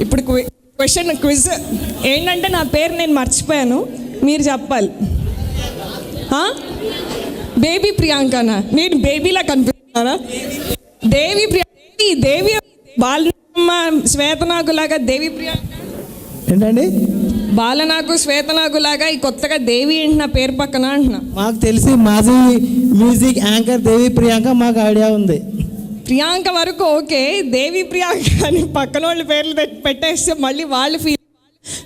ఇప్పుడు క్విజ్ ఏంటంటే నా పేరు నేను మర్చిపోయాను, మీరు చెప్పాలి. బేబీ ప్రియాంకనా? నేను బేబీలా కనిపిస్తున్నానా? దేవి బాలమ్మ శ్వేతనాగులాగా దేవి ప్రియాంక ఏంటండి? బాలనాగు శ్వేతనాగులాగా ఈ కొత్తగా దేవి ఏంటి నా పేరు పక్కన అంటున్నా. మాకు తెలిసి మాజీ మ్యూజిక్ యాంకర్ దేవి ప్రియాంక మాకు ఐడియా ఉంది. ప్రియాంక వరకు ఓకే, దేవి ప్రియాంక అని పక్కన వాళ్ళ పేర్లు పెట్టేస్తే మళ్ళీ వాళ్ళు ఫీల్.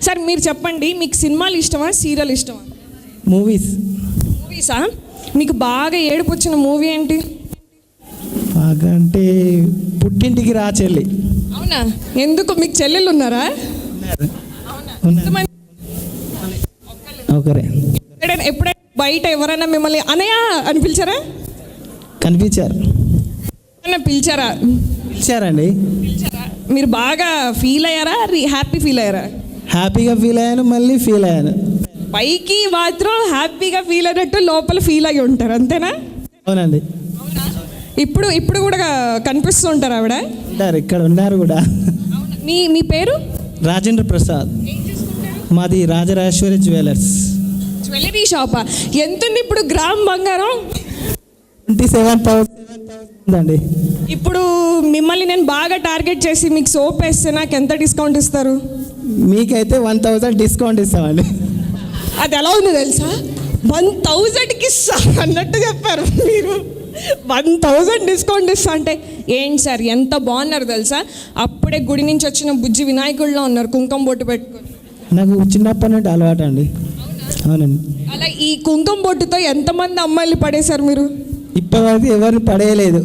సార్ మీరు చెప్పండి, మీకు సినిమాలు ఇష్టమా సీరియల్ ఇష్టమా? మూవీసా? మీకు బాగా ఏడుపు వచ్చిన మూవీ ఏంటి? బాగా అంటే పుట్టింటికి రా చెల్లి. అవునా? ఎందుకు, మీకు చెల్లెళ్ళు ఉన్నారా? ఒకరే. ఎప్పుడైనా బయట ఎవరైనా మిమ్మల్ని అనయ్య అని పిలిచారా? కనిపించారు. పిలిచారండి. మీరు బాగా ఫీల్ అయ్యారా? హ్యాపీ ఫీల్ అయ్యారా? హ్యాపీగా ఫీల్ అయ్యాను, మళ్ళీ ఫీల్ అయ్యాను. పైకి మాత్రం హ్యాపీగా ఫీల్ అయినట్టు లోపల ఫీల్ అయ్యి ఉంటారు, అంతేనా? అవునండి. ఇప్పుడు కూడా కనిపిస్తూ ఉంటారు ఆవిడ? ఉంటారు, ఇక్కడ ఉన్నారు కూడా. మీ పేరు? రాజేంద్ర ప్రసాద్. మాది రాజరాజేశ్వరి జ్యువెలరీ షాపా? ఎంతుంది ఇప్పుడు గ్రామ్ బంగారం? 27,000 అండి. ఇప్పుడు మిమ్మల్ని నేను బాగా టార్గెట్ చేసి మీకు సోప్ వేస్తే నాకు ఎంత డిస్కౌంట్ ఇస్తారు? మీకైతే 1,000 డిస్కౌంట్ ఇస్తామండి. అది ఎలా ఉంది తెలుసా? 1,000కి ఇస్తా అన్నట్టు చెప్పారు మీరు. 1,000 డిస్కౌంట్ ఇస్తా అంటే ఏంటి సార్, ఎంత బాగున్నారు తెలుసా? అప్పుడే గుడి నుంచి వచ్చిన బుజ్జి వినాయకుడిలో ఉన్నారు, కుంకుమ బొట్టు పెట్టుకొని. నాకు చిన్నప్పటి నుండి అలవాటు అండి. అవునండి. అలా ఈ కుంకుమ బొట్టుతో ఎంతమంది అమ్మాయిలు పడేశారు మీరు? ఇప్పటివరకు ఎవరిని పడేయలేదు.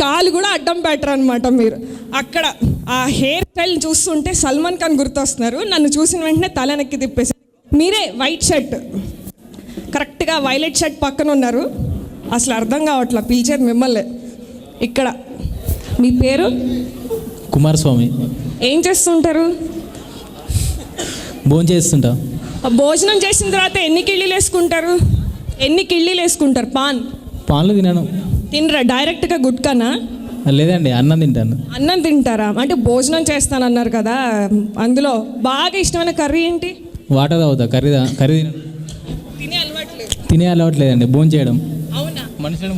కాలు కూడా అడ్డం పెట్టరు అనమాట మీరు. అక్కడ ఆ హెయిర్ స్టైల్ చూస్తుంటే సల్మాన్ ఖాన్ గుర్తొస్తున్నారు. నన్ను చూసిన వెంటనే తలనెక్కి తిప్పేశారు. మీరే వైట్ షర్ట్, కరెక్ట్గా వైలెట్ షర్ట్ పక్కన ఉన్నారు. అసలు అర్థం కావట్లా, పిలిచేది మిమ్మల్ని. ఇక్కడ మీ పేరు? కుమారస్వామి. ఏం చేస్తుంటారు? భోజనం చేసిన తర్వాత ఎన్ని కిళ్ళీలు వేసుకుంటారు? పాన్లు తినరా? డైరెక్ట్గా గుట్కానా? లేదండి, అన్నం తింటాను. అన్నం తింటారా? అంటే భోజనం చేస్తానన్నారు కదా, అందులో బాగా ఇష్టమైన కర్రీ ఏంటి? వాటర్ తాగుతా, కర్రీ తినే అలవాటు లేదండి. భోజనం చేయడం. అవునా? మనుషులను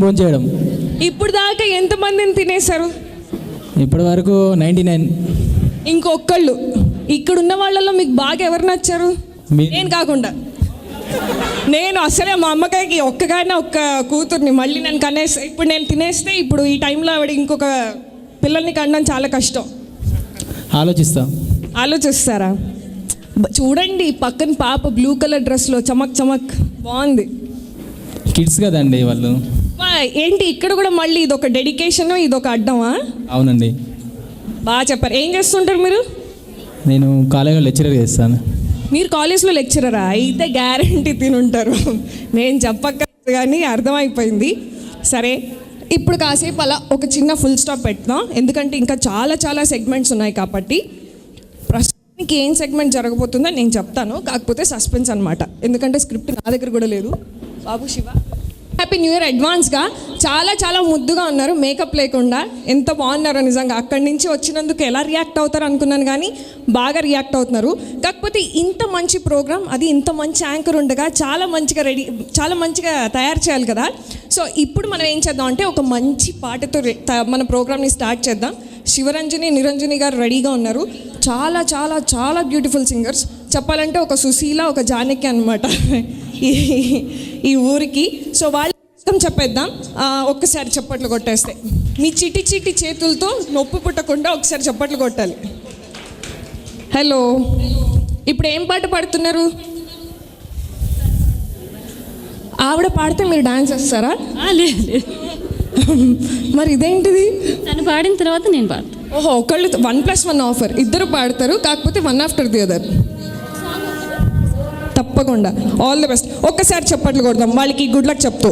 భోజనం చేయడం. ఇప్పుడు దాకా ఎంతమందిని తినేశారు? ఇప్పటి వరకు 99. ఇంకొకళ్ళు ఇక్కడున్న వాళ్ళలో మీకు బాగా ఎవరు నచ్చారు? నేను కాకుండా. నేను అసలే మా అమ్మకాయకి ఒక్కగానే ఒక్క కూతుర్ని, మళ్ళీ నేను కనేస్తే ఇప్పుడు నేను తినేస్తే ఇప్పుడు ఈ టైంలో ఆవిడ ఇంకొక పిల్లల్ని కనడం చాలా కష్టం. ఆలోచిస్తారా? చూడండి పక్కన పాప బ్లూ కలర్ డ్రెస్లో చమక్ బాగుంది. కిడ్స్ కదండి వాళ్ళు. ఏంటి ఇక్కడ కూడా మళ్ళీ ఇదొక డెడికేషన్, ఇదొక అడ్డమా? అవునండి. బాగా చెప్పారు. ఏం చేస్తుంటారు మీరు? నేను కాలేజీలో లెక్చరర్ చేస్తాను. మీరు కాలేజ్లో లెక్చరరా? అయితే గ్యారంటీ తినుంటారు. నేను చెప్పక్కర్లేదు కానీ అర్థమైపోయింది. సరే, ఇప్పుడు కాసేపు అలా ఒక చిన్న ఫుల్ స్టాప్ పెడతాం, ఎందుకంటే ఇంకా చాలా సెగ్మెంట్స్ ఉన్నాయి కాబట్టి. ప్రస్తుతానికి ఏం సెగ్మెంట్ జరగబోతుందో నేను చెప్తాను, కాకపోతే సస్పెన్స్ అనమాట, ఎందుకంటే స్క్రిప్ట్ నా దగ్గర కూడా లేదు. బాబు శివ, హ్యాపీ న్యూ ఇయర్ అడ్వాన్స్గా. చాలా ముద్దుగా ఉన్నారు, మేకప్ లేకుండా. ఎంత బాగున్నారో నిజంగా. అక్కడి నుంచి వచ్చినందుకు ఎలా రియాక్ట్ అవుతారు అనుకున్నాను, కానీ బాగా రియాక్ట్ అవుతున్నారు. కాకపోతే ఇంత మంచి ప్రోగ్రామ్, అది ఇంత మంచి యాంకర్ ఉండగా చాలా మంచిగా తయారు చేయాలి కదా. సో ఇప్పుడు మనం ఏం చేద్దాం అంటే ఒక మంచి పాటతో మన ప్రోగ్రామ్ని స్టార్ట్ చేద్దాం. శివరంజని, నిరంజని గారు రెడీగా ఉన్నారు. చాలా బ్యూటిఫుల్ సింగర్స్. చెప్పాలంటే ఒక సుశీల, ఒక జానకి అనమాట ఈ ఊరికి. సో వాళ్ళు చెప్పేద్దాం. ఒక్కసారి చప్పట్లు కొట్టేస్తే మీ చిటి చేతులతో నొప్పి పుట్టకుండా ఒకసారి చప్పట్లు కొట్టాలి. హలో, ఇప్పుడు ఏం పాట పాడుతున్నారు? ఆవిడ పాడితే మీరు డాన్స్ చేస్తారా? లేదు. మరి ఇదేంటిది? తను పాడిన తర్వాత నేను పాడతాను. ఓహో, ఒకళ్ళు 1+1 ఆఫర్. ఇద్దరు పాడతారు, కాకపోతే వన్ ఆఫ్టర్ ది అదర్. తప్పకుండా. All the best. ఒక్కసారి చప్పట్లు కొడదాం వాళ్ళకి గుడ్ లక్ చెప్తూ.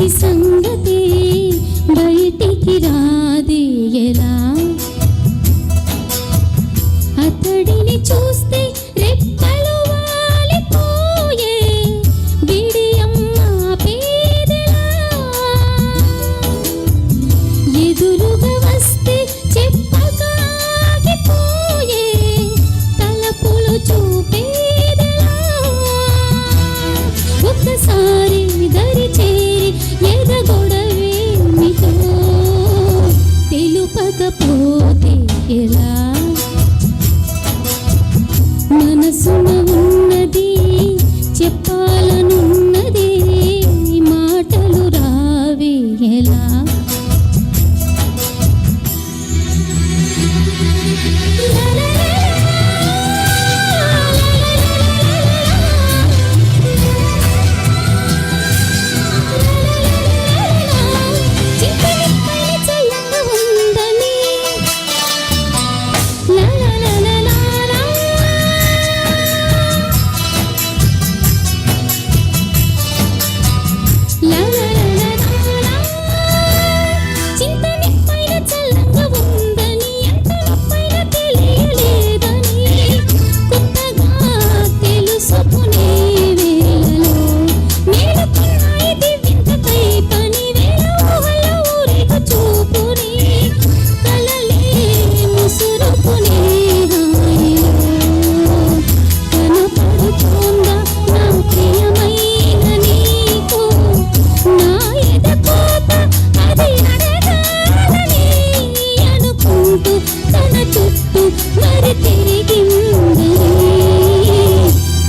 మంచి సంగతి బయటికి రాదే ఎలా, అతడిని చూస్తే రెప్పలు వాలిపోయే బిడియమ్మ పేదలా, ఎదురుగా వస్తే చెప్పకాగిపోయే తలపులు చూపేదలా, ఒక్కసారి దరి చేరి ఎదగొడవేమిటో తెలుపకపోతే ఎలా, మనసున ఉన్నది చెప్పాలనున్నది మాటలు రావే ఎలా,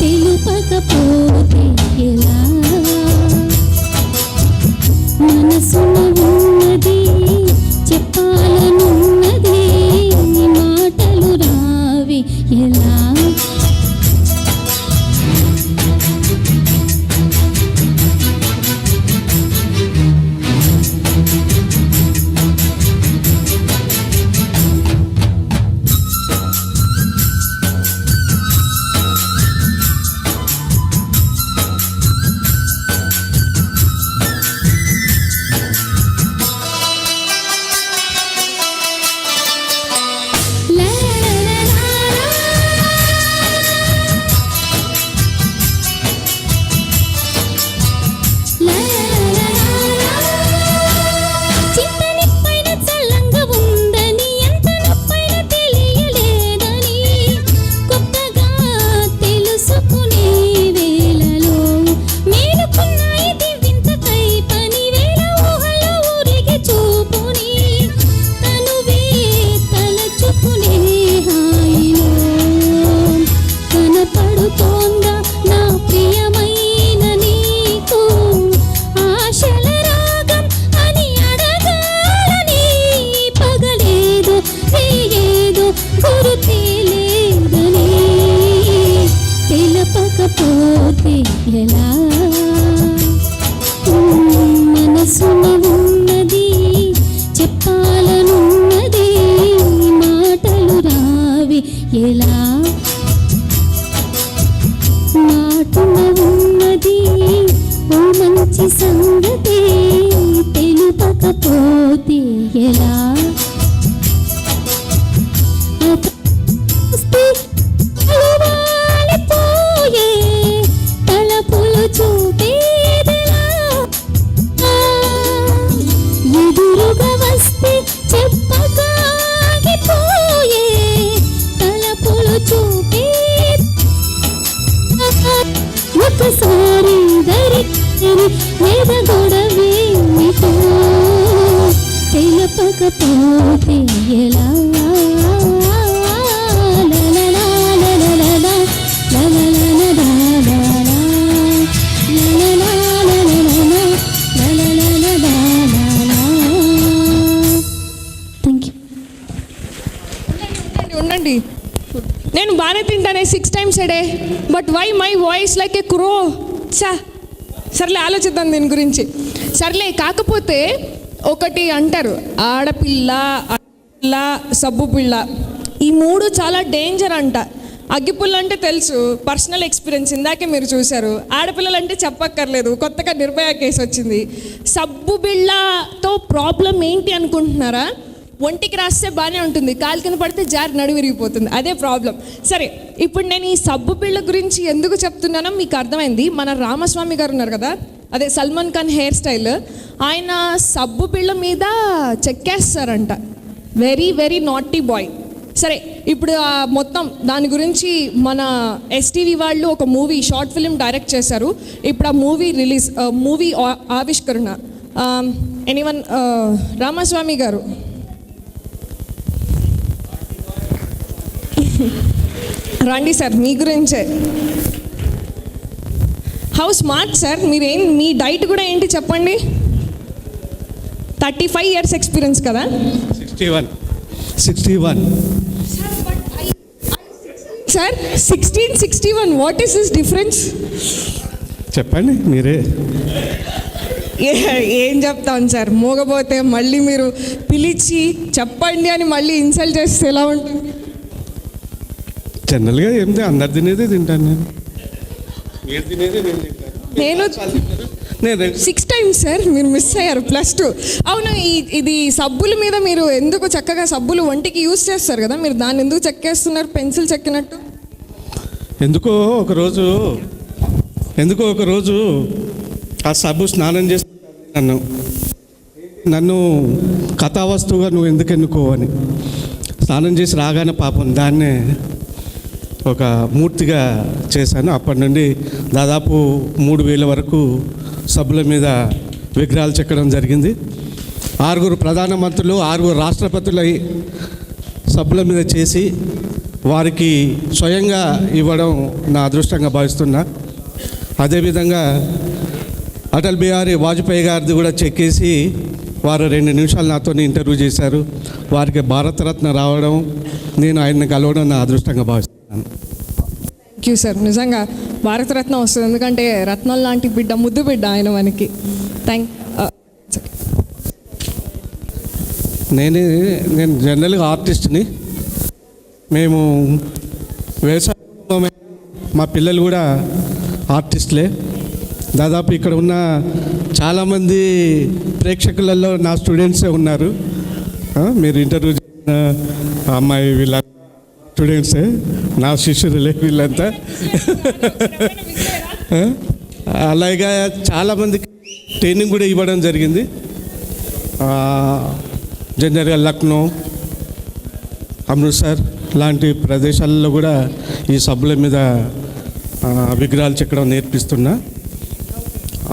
తెలుపకపోతే ఎలా, మనసున ఉన్నది చెప్పాలనున్నది మాటలు రావి ఎలా, తెలుపకపోతే ఎలా, మనసున ఉన్నది చెప్పాలనున్నది మాటలు రావి ఎలా, మాటున ఉన్నది ఓ మంచి సంగతి తెలుపకపోతే ఎలా, తలపులు చూపేదలా, ఎదురుగా వస్తే చెప్పకాగిపోయే తలపులు చూపే, ఒకసారి దరి ఎదగొడవేమిటో తెలుపకపోతే ఎలా, ఉండండి, నేను బాగానే తింటానే 6 times a day, but why my voice like a crow. సర్లే ఆలోచిద్దాం దీని గురించి. సర్లే, కాకపోతే ఒకటి అంటారు, ఆడపిల్ల, సబ్బు పిల్ల, ఈ మూడు చాలా డేంజర్ అంట. అగ్గిపుల్ల అంటే తెలుసు, పర్సనల్ ఎక్స్పీరియన్స్ ఇందాకే మీరు చూశారు. ఆడపిల్లలు అంటే చెప్పక్కర్లేదు, కొత్తగా నిర్భయ కేసు వచ్చింది. సబ్బు బిళ్ళతో ప్రాబ్లం ఏంటి అనుకుంటున్నారా? ఒంటికి రాస్తే బాగానే ఉంటుంది, కాలు కింద పడితే జారి నడు విరిగిపోతుంది, అదే ప్రాబ్లం. సరే, ఇప్పుడు నేను ఈ సబ్బు బిళ్ళ గురించి ఎందుకు చెప్తున్నానో మీకు అర్థమైంది. మన రామస్వామి గారు ఉన్నారు కదా, అదే సల్మాన్ ఖాన్ హెయిర్ స్టైల్, ఆయన సబ్బు బిళ్ళ మీద చెక్కేస్తారంట. Very very naughty boy. సరే, ఇప్పుడు మొత్తం దాని గురించి మన ఎస్టీవీ వాళ్ళు ఒక మూవీ షార్ట్ ఫిల్మ్ డైరెక్ట్ చేశారు. ఇప్పుడు ఆ మూవీ రిలీజ్, మూవీ ఆవిష్కరణ. ఎనీవన్, రామస్వామి గారు రండి సార్, మీ గురించే. హౌ స్మార్ట్ సార్ మీరేం, మీ డైట్ కూడా ఏంటి చెప్పండి. 35 years ఎక్స్పీరియన్స్ కదా? 61. Sir 1661, what is this difference? చెప్పండి మీరే. ఏం చెప్తాను సార్, మోగపోతే మళ్ళీ మీరు పిలిచి చెప్పండి అని మళ్ళీ ఇన్సల్ట్ చేస్తే ఎలా ఉంటుంది? జనరల్గా ఏంటి, అందరు తినేదే తింటాను నేను. మీరు తినేదే నేను తింటాను. నేను 6 times సార్, మీరు మిస్ అయ్యారు +2. అవును, ఇది సబ్బుల మీద మీరు ఎందుకు చక్కగా సబ్బులు ఒంటికి యూజ్ చేస్తారు కదా, మీరు దాన్ని ఎందుకు చెక్కేస్తున్నారు పెన్సిల్ చెక్కినట్టు? ఎందుకో ఒకరోజు ఆ సబ్బు స్నానం చేసి నన్ను కథావస్తువుగా నువ్వు ఎందుకు ఎన్నుకోవని స్నానం చేసి రాగానే పాపం దాన్నే ఒక మూర్తిగా చేశాను. అప్పటి నుండి దాదాపు 3000 వరకు సబ్బుల మీద విగ్రహాలు చెక్కడం జరిగింది. 6 ప్రధానమంత్రులు, 6 రాష్ట్రపతులు సబ్బుల మీద చేసి వారికి స్వయంగా ఇవ్వడం నా అదృష్టంగా భావిస్తున్నా. అదేవిధంగా అటల్ బిహారీ వాజ్పేయి గారిది కూడా చెక్కేసి వారు 2 నిమిషాలు నాతో ఇంటర్వ్యూ చేశారు. వారికి భారతరత్న రావడం, నేను ఆయన్ని కలవడం నా అదృష్టంగా భావిస్తున్నాను. థ్యాంక్ యూ సార్, నిజంగా భారతరత్న వస్తుంది, ఎందుకంటే రత్నం లాంటి బిడ్డ, ముద్దు బిడ్డ ఆయన మనకి. నేను జనరల్గా ఆర్టిస్ట్ని. మేము వ్యవసాయం, మా పిల్లలు కూడా ఆర్టిస్టులే. దాదాపు ఇక్కడ ఉన్న చాలామంది ప్రేక్షకులలో నా స్టూడెంట్సే ఉన్నారు. మీరు ఇంటర్వ్యూ చేసిన అమ్మాయి వీళ్ళ స్టూడెంట్సే, నా శిష్యులే వీళ్ళంతా. అలాగే చాలామందికి ట్రైనింగ్ కూడా ఇవ్వడం జరిగింది. జనరల్గా లక్నో, అమృత్సర్ లాంటి ప్రదేశాలలో కూడా ఈ సబ్బుల మీద విగ్రహాలు చెక్కడం నేర్పిస్తున్నా.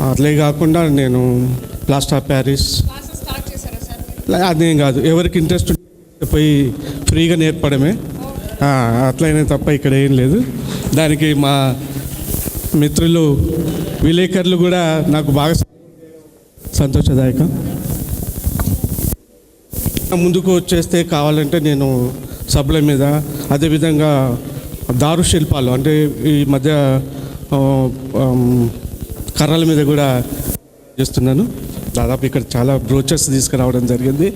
అట్లే కాకుండా నేను ప్లాస్టర్ ఆఫ్ ప్యారిస్ అదేం కాదు, ఎవరికి ఇంట్రెస్ట్ పోయి ఫ్రీగా నేర్పడమే, అట్లయినా తప్ప ఇక్కడ ఏం లేదు. దానికి మా మిత్రులు విలేకరులు కూడా నాకు బాగా సంతోషదాయకం. ముందుకు వచ్చేస్తే కావాలంటే నేను సబ్బుల మీద, అదేవిధంగా దారు శిల్పాలు అంటే ఈ మధ్య కర్రల మీద కూడా చేస్తున్నాను. దాదాపు ఇక్కడ చాలా బ్రోచర్స్ తీసుకురావడం జరిగింది.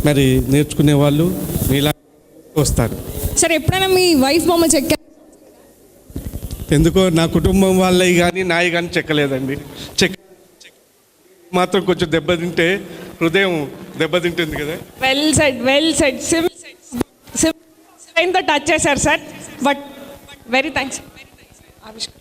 మరి నేర్చుకునే వాళ్ళు ఇలా వస్తారు. సరే, ఎప్పుడైనా మీ వైఫ్ బొమ్మ చెక్కా? ఎందుకో నా కుటుంబం వాళ్ళవి కానీ నాయి కానీ చెక్కలేదండి. మాత్రం కొంచెం దెబ్బతింటే హృదయం దెబ్బతింటుంది కదా. వెల్ సెడ్ సిమ్ టచ్ చేశారు సార్, బట్ వెరీ థ్యాంక్స్.